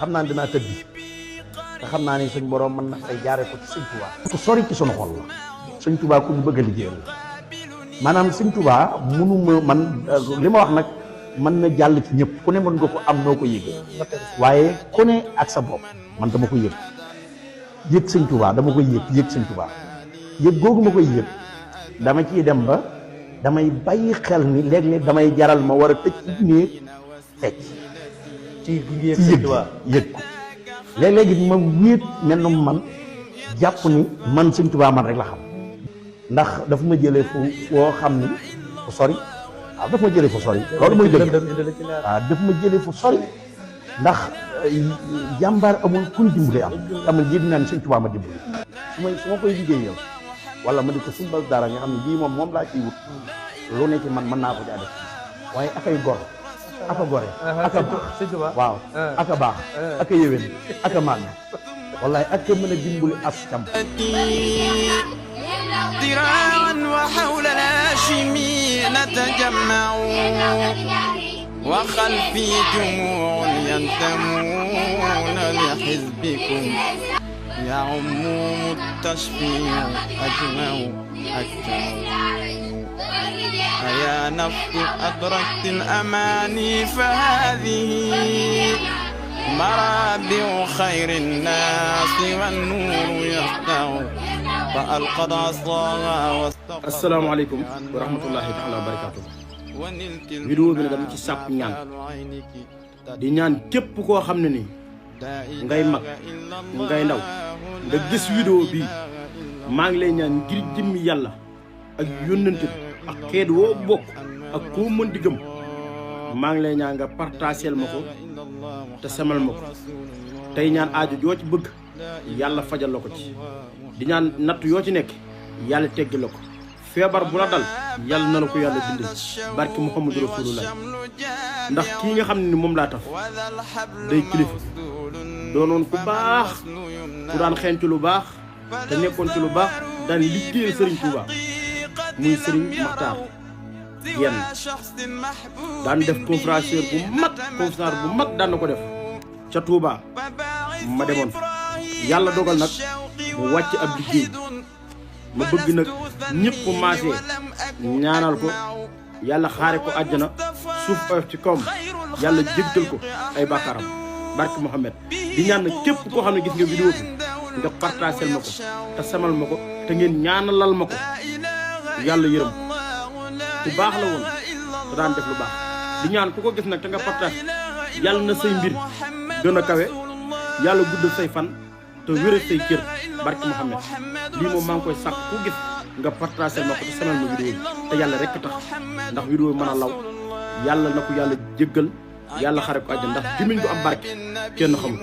xam naa dinaa tëddi te xam naa ni suñ borom mën na fay jaare ko ci sëñ Tuubaa ku sori ci sunu xol la sëñ Tuubaa ku ñu bëgg a liggéeyal la maanaam sëñ Tuubaa mënuma man li ma wax nag mën na jàll ci ñëpp ku ne mën nga ko am noo ko yëgee waaye ku ne ak sa bopp man dama ko yëg sëñ Tuubaa dama koy yëg sëñ Tuubaa yëg googu ma koy yëg dama ciy dem ba damay bàyyi xel ni léeg-léeg damay jaral ma war a tëj ci néeg fecc ci yëg ko léeg-léegi ma wéet mel na man jàpp ni man sëñ Tuubaa man rek la xam ndax dafa ma jëlee foo xam ni fu sori waaw dafa ma jëlee fu sori loolu mooy dëgg waaw dafa ma jëlee fu sori ndax jàmbaar amul kuñ dimbali am yëg naa ni sëñ Tuubaa ma dimbali su ma koy liggéeyal wala ma di ko sumbal dara nga xam ne bii moom laa ciy wut lu ne ci man mën naa ko caa def waaye akay gor aka gore aka baax waaw aka baax aka yéwén aka màgg wallaay aka mën a dimbali askan ذراعا وحول الهاشمي نتجمع وخلفي جموع ينتمون لحزبكم يعم التشفيع أجمع أيا نفس أدركت الأماني فهذه مرابع خير الناس والنور يسطع فألقد عصاها واستغفر. السلام عليكم ورحمة الله تعالى وبركاته. vidéo bi nag dama ci sàpp ñaan di ñaan képp koo xam ne ni ngay mag ngay ndaw nga gis vidéo bi maa ngi lay ñaan ngir jëmmi yàlla ak yónnante ak xeet woo bokk ak koo mën di gëm maa ngi lay ñaan nga partageel ma ko te semal ma ko tey ñaan aajo joo ci bëgg yàlla fajal la ko ci di ñaan natt yoo ci nekk yàlla teggi la ko feebar bu la dal yàlla na la ko yàlla dindal barki Muhammadu Rasulullah ndax kii nga xam ne ni moom laa taf day kilifa doonoon ku baax ku daan xeeñ ci lu baax te nekkoon ci lu baax daan liggéeyal Serigne Touba muy Serigne Makhtar yenn daan def conférence bu mag daan na ko def ca Touba ma demoon yàlla dogal nag mu wàcc ab liggéey ma bëgg nag ñëpp maasee ñaanal ko yàlla xaare ko àjjana suuf oyof ci kawam yàlla jéggal ko ay bàkkaaram barke Mohamed di ñaan nag képp koo xam ne gis nga vidéo bi nga partagel ma ko te samal ma ko te ngeen ñaanalal ma ko yàlla yërëm ku baax la woon te daan def lu baax di ñaan ku ko gis nag te nga partage yàlla na say mbir gën a kawe yàlla guddal say fan te wéral say cër barke Mohamed lii moom maa ngi koy sàkk ku gis nga partagel ma ko te samal ma vidéo bi te yàlla rek tax ndax vidéo bi mën a law yàlla na ko yàlla jéggal yàlla xare ko àjjana ndax gémmiñ gu am barke kenn xamul